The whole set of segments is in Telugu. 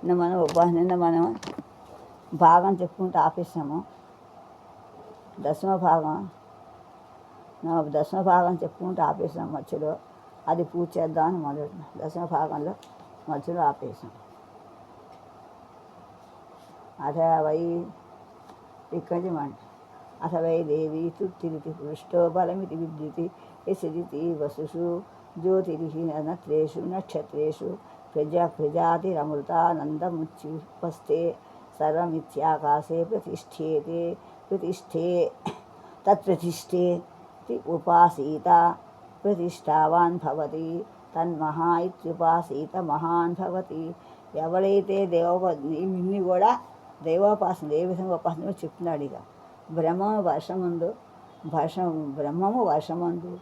నిన్న మనం భాగం చెప్పుకుంటూ ఆపేసాము. దశమ భాగం చెప్పుకుంటూ ఆపేసాం మధ్యలో. అది పూర్తి చేద్దామని మొదలు దశమ భాగంలో మధ్యలో ఆపేసాం. అథ వై ఇక్కడి అథ వై దేవి తృప్తిరితి పృష్టో బలమితి విద్యుతి యశదితి వసుషు జ్యోతిరిహి నత్రేషు నక్షత్రేషు ప్రజాతిరమృతానందముచ్యుపస్థే సర్వమిత్యాకాశే ప్రతిష్ఠే తత్ప్రతిష్ఠేతి ఉపాసీత ప్రతిష్టావాన్ భవతి తన్మహా ఇత్యుపాసీత మహాన్ భవతి. ఎవరైతే ఇన్ని కూడా దైవోపాసన ఏ విధంగా ఉపాసన చెప్తున్నాడు. ఇక బ్రహ్మము వర్షమందు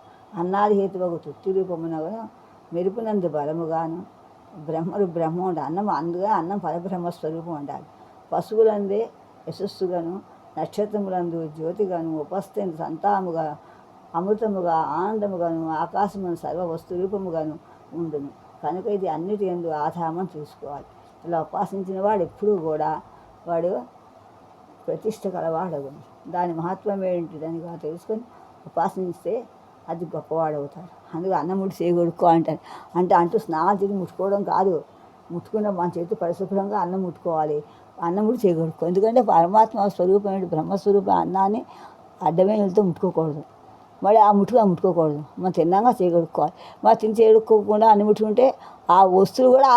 అన్నాది హేతువకు తృప్తి రూపమునగాను మెరుపునందు బలముగాను బ్రహ్మం ఉండాలి. అందుగా అన్నం పరబ్రహ్మ స్వరూపం ఉండాలి. పశువులందే యశస్సుగాను నక్షత్రములందు జ్యోతిగాను ఉపస్థితి సంతాముగా అమృతముగా ఆనందముగాను ఆకాశమును సర్వ వస్తు రూపముగాను ఉండును. కనుక ఇది అన్నిటి యందు ఆధారమని చూసుకోవాలి. ఇలా ఉపాసించిన వాడు ఎప్పుడూ కూడా వాడు ప్రతిష్ట కలవాడవును. దాని మహత్వం ఏంటిదని తెలుసుకొని ఉపాసించితే అది గొప్పవాడవుతాడు. అందుకే అన్నముడి చేయగొడుకో అంటారు. అంటూ స్నానం చేసి ముట్టుకోవడం కాదు, ముట్టుకున్న మన చేతి పరిశుభ్రంగా అన్నం ముట్టుకోవాలి. అన్నముడి చేయగొడుకో. ఎందుకంటే పరమాత్మ స్వరూపమైన బ్రహ్మస్వరూపం అన్నాన్ని అడ్డమేలతో ముట్టుకోకూడదు. మళ్ళీ ఆ ముట్టుకోకూడదు. మనం తిన్నాక చేయగొడుకోవాలి. మనం తిని చేయగొడుకోకుండా అన్నం ముట్టుకుంటే ఆ వస్తువు కూడా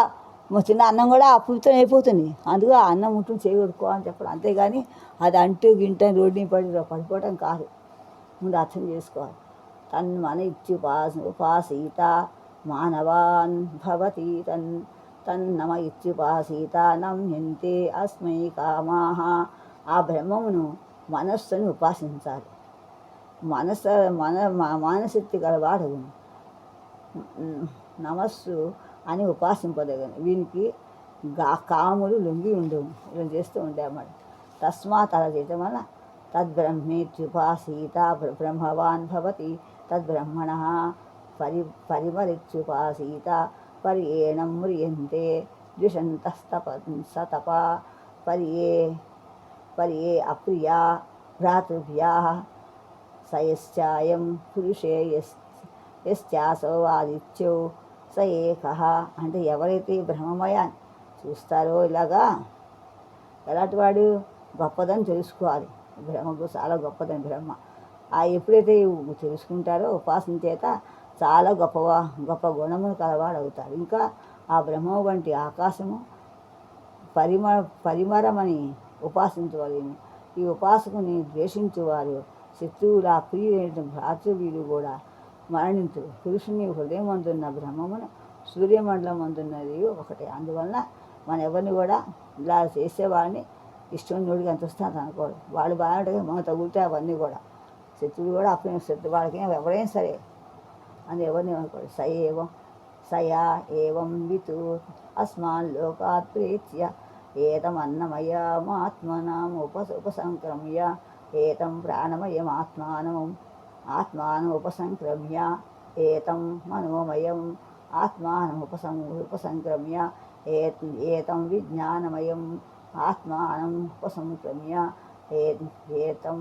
తిన్న అన్నం కూడా అపవిత్రం అయిపోతుంది. అందుకే ఆ అన్నం ముట్టుకుని చేయగొడుకోవాలని చెప్పడం. అంతేగాని అది అంటూ గింట రోడ్ని పడిపోవటం కాదు. ముందు అర్థం చేసుకోవాలి. తన్మన ఇత్యుపాసీత మానవాన్ భవతి తన్నమ ఇత్యుపాసీత నమ్యంతే అస్మై కామాః. ఆ బ్రహ్మమును మనస్సుని ఉపాసించాలి. మానశక్తి గలవాడవును. నమస్సు అని ఉపాసింపదగను. వీనికి కాములు లొంగి ఉండవు. ఇలా చేస్తూ ఉండేవాడు. తస్మాత్ అలా చేయటం వల్ల తద్బ్రహ్మేత్యుపాసీత బ్రహ్మవాన్ భవతి తద్బ్రహ్మణః పరిమరిత్యుపాసీత పర్యేణం మ్రియంతే ద్విషంతస్తప పర్యే అప్రియా భ్రాతృభ్యాః సయశ్చాయం పురుషే యశ్చాసో ఆదిత్యో స ఏకః. అంటే ఎవరైతే బ్రహ్మమయాన్ని చూస్తారో ఇలాగా ఎలాంటి వాడు గొప్పదని తెలుసుకోవాలి. బ్రహ్మకు చాలా గొప్పదని బ్రహ్మ. ఎప్పుడైతే తెలుసుకుంటారో ఉపాసన చేత చాలా గొప్ప గుణమును కలవాడు అవుతాడు. ఇంకా ఆ బ్రహ్మ వంటి ఆకాశము పరిమరమని ఉపాసించవాలి. ఈ ఉపాసకుని ద్వేషించువారు శత్రువుల ప్రియులైన భ్రాతృవీలు కూడా మరణించుడు. పురుషుని హృదయం అందున్న బ్రహ్మమును సూర్యమండలం అందున్నది ఒకటే. అందువలన మన ఎవరిని కూడా ఇలా చేసేవాడిని ఇష్టం నోడికి ఎంత వస్తుంది అనుకోడు. వాళ్ళు బాగా మనం తగులుతాయి అవన్నీ కూడా. శత్రువులు కూడా అప్పుడు శత్రు వాళ్ళకి ఎవరైనా సరే అని ఎవరిని అనుకోడు. సయా ఏవం వితు అస్మాన్ లోకాత్ ప్రేత్య ఏతమన్నమయమాత్మనాం ఉపసంక్రమ్య ఏతం ప్రాణమయమాత్మానం ఉపసంక్రమ్య ఏతం మనోమయం ఆత్మానం ఉపసంక్రమ్య ఏతం విజ్ఞానమయం ఆత్మానం ఉపసంక్రమ్య ఏతం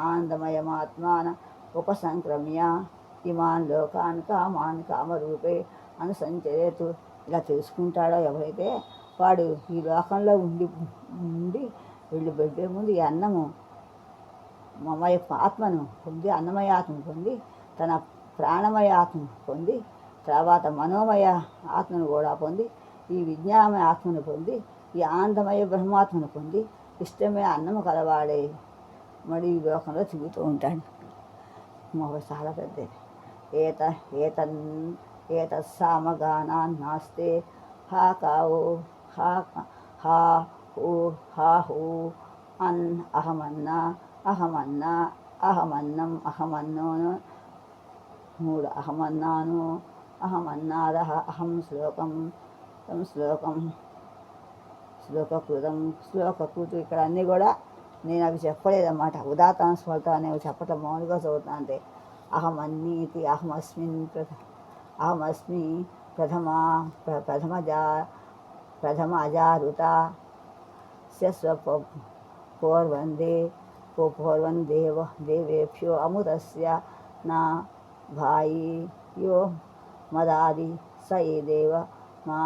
ఆనందమయమాత్మాన ఉపసంక్రమ్య ఇమాన్ లోకాన్ కామాన్ కామరూపే అనుసంచరేతు. ఇలా తెలుసుకుంటాడో ఎవరైతే వాడు ఈ లోకంలో ఉండి వెళ్ళే ముందు ఈ అన్నము మమయ ఆత్మను పొంది అన్నమయ ఆత్మను పొంది తన ప్రాణమయ ఆత్మను పొంది తర్వాత మనోమయ ఆత్మను కూడా పొంది ఈ విజ్ఞానమయ ఆత్మను పొంది ఈ ఆనందమయ బ్రహ్మాత్మను పొంది ఇష్టమే అన్నము కలవాడే మరి ఈ లోకంలో తిరుగుతూ ఉంటాడు. చాలా పెద్దది. ఏతత్సామగానాన్ నాస్తే హా కావో హా హూ హా హూ అన్ అహమన్నం అహమన్నోను 3 అహమన్నాను అహమన్నాదః అహం శ్లోకకృతం. ఇక్కడ అన్నీ కూడా నేను అవి చెప్పలేదన్నమాట. ఉదాత్తాన స్మృత అనేవి చెప్పటం మామూలుగా చదువుతున్నా అంతే. అహమస్మి ప్రథమజా ప్రథమ అజారుత పూర్వందే పూర్వం దేవేభ్యో అమృతస్య నా భాయి యో మదాది స ఏ దేవ మా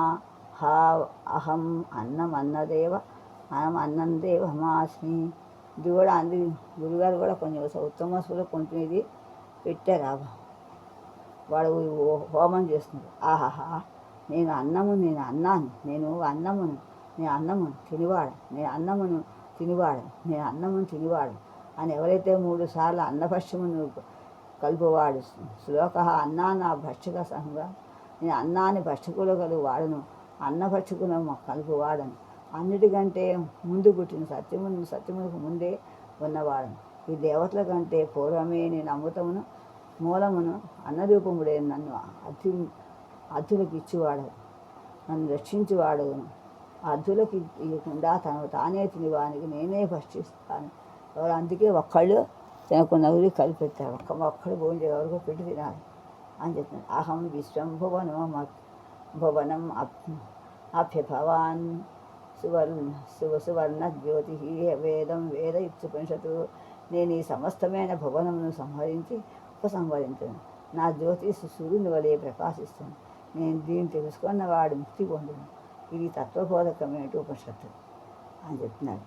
హా అహం అన్నమన్నదేవ అన్నం దేవమాస్మి. ఇది కూడా గురుగారు కూడా కొంచెం ఉత్తమ స్కూల్లో కొంచెం ఇది పెట్టారు. వాడు హోమం చేస్తున్నారు. ఆహాహా, నేను అన్నాను, నేను అన్నమును తినివాడు అని ఎవరైతే 3 సార్లు అన్నభక్ష్యమును కలుపువాడు శ్లోక అన్నాన్న భక్షక సంగా, నేను అన్నాన్ని భక్షకులు కలుగు వాడును, అన్నభక్షకుల కలుపువాడను, అన్నిటికంటే ముందు పుట్టిన సత్యమునకు ముందే ఉన్నవాడను, ఈ దేవతల కంటే పూర్వమే నేను అమృతమును మూలమును అన్నరూపముడే నన్ను అర్థులకు ఇచ్చివాడు, నన్ను రక్షించువాడు, అర్థులకు ఇవ్వకుండా తను తానే తినివానికి నేనే భక్షిస్తాను. ఎవరు అందుకే ఒక్కళ్ళు తినకుండా నవ్వులు కలిపెట్టారు. ఒక్కడు భోజనం ఎవరికో పెట్టి తినాలి అని చెప్తున్నాను. అహం విశ్వం భువనం అభ్యభవాన్ సువర్ణ జ్యోతి వేదం వేద ఇత్యుపనిషత్తు. నేను ఈ సమస్తమైన భువనమును ఉపసంహరించను. నా జ్యోతి సూర్యుని వలె ప్రకాశిస్తుంది. నేను దీన్ని తెలుసుకున్నవాడు ముక్తి పొందును. ఇది తత్వబోధకమైన ఉపనిషత్తు అని చెప్తున్నాడు.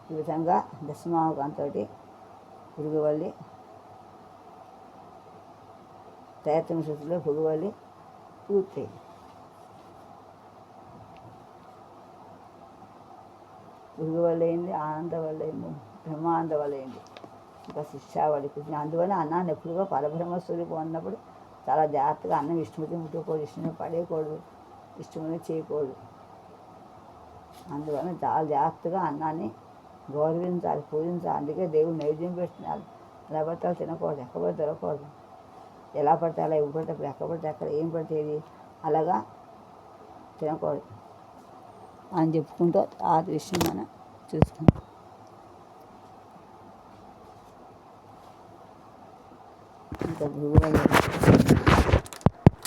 ఈ విధంగా దశమావకంతో భృగువల్లి తైత్రమిషత్తులో భృగువల్లి పూర్తయింది. భృగువల్లి అయింది, ఆనందవల్లి అయింది, బ్రహ్మానంద వల్ల అయింది, ఇంకా శిష్యావళి కూర్చుని. అందువల్ల అన్నాన్ని ఎప్పుడుగా పరబ్రహ్మస్వరూపం ఉన్నప్పుడు చాలా జాగ్రత్తగా అన్నం ఇష్టమతి ముట్టుకోకూడదు, ఇష్టమే పడేయకూడదు, ఇష్టమని చేయకూడదు. అందువల్ల చాలా జాగ్రత్తగా అన్నాన్ని గౌరవించాలి, పూజించాలి. అందుకే దేవుడు నైవేద్యం పెడుతున్నారు. ఎలా పడితే అలా తినకూడదు, ఎక్కడ పడితే తినకూడదు, ఎలా పడితే అలా ఎప్పుడు పడితే అప్పుడు, ఎక్కడ పడితే అక్కడ ఏం పడితేది అలాగా తినకూడదు అని చెప్పుకుంటూ ఆ విషయం మనం చూసుకుంటాం. ఇంకా భృగువల్లి